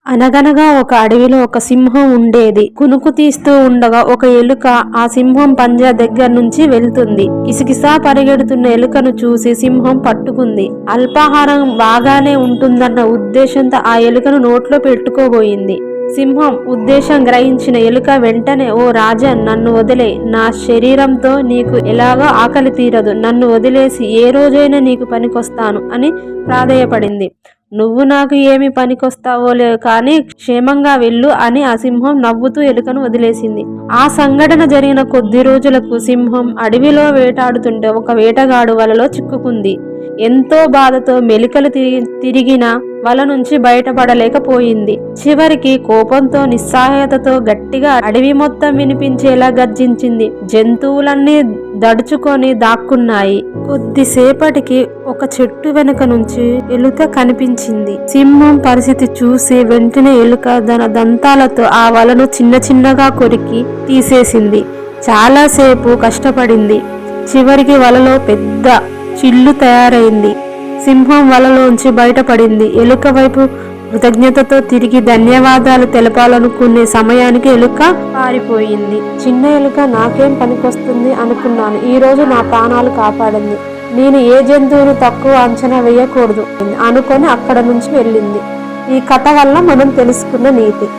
అనగనగా ఒక అడవిలో ఒక సింహం ఉండేది. కునుకు తీస్తూ ఉండగా ఒక ఎలుక ఆ సింహం పంజా దగ్గర నుంచి వెళ్తుంది. కిసకిసా పరిగెడుతున్న ఎలుకను చూసి సింహం పట్టుకుంది. అల్పాహారం బాగానే ఉంటుందన్న ఉద్దేశంతో ఆ ఎలుకను నోట్లో పెట్టుకోబోయింది. సింహం ఉద్దేశం గ్రహించిన ఎలుక వెంటనే, ఓ రాజన్, నన్ను వదిలే. నా శరీరంతో నీకు ఎలాగో ఆకలి తీరదు. నన్ను వదిలేసి ఏ రోజైనా నీకు పనికొస్తాను అని ప్రాధేయపడింది. నువ్వు నాకు ఏమి పనికొస్తావోలే కానీ క్షేమంగా వెళ్ళు అని ఆ సింహం నవ్వుతూ ఎలుకను వదిలేసింది. ఆ సంఘటన జరిగిన కొద్ది రోజులకు సింహం అడవిలో వేటాడుతుంటే ఒక వేటగాడు వలలో చిక్కుకుంది. ఎంతో బాధతో మెలికలు తిరిగిన వల నుంచి బయటపడలేకపోయింది. చివరికి కోపంతో నిస్సహాయతతో గట్టిగా అడవి మొత్తం వినిపించేలా గర్జించింది. జంతువులన్నీ దడుచుకొని దాక్కున్నాయి. కొద్దిసేపటికి ఒక చెట్టు వెనుక నుంచి ఎలుక కనిపించింది. సింహం పరిస్థితి చూసి వెంటనే ఎలుక తన దంతాలతో ఆ వలను చిన్న చిన్నగా కొరికి తీసేసింది. చాలాసేపు కష్టపడింది. చివరికి వలలో పెద్ద చిల్లు తయారైంది. సింహం వలలోంచి బయటపడింది. ఎలుక వైపు కృతజ్ఞతతో తిరిగి ధన్యవాదాలు తెలపాలనుకునే సమయానికి ఎలుక పారిపోయింది. చిన్న ఎలుక నాకేం పనికొస్తుంది అనుకున్నాను. ఈరోజు నా ప్రాణాలు కాపాడింది. నేను ఏ జంతువును తక్కువ అంచనా వేయకూడదు అనుకొని అక్కడ నుంచి వెళ్ళింది. ఈ కథ వల్ల మనం తెలుసుకున్న నీతి.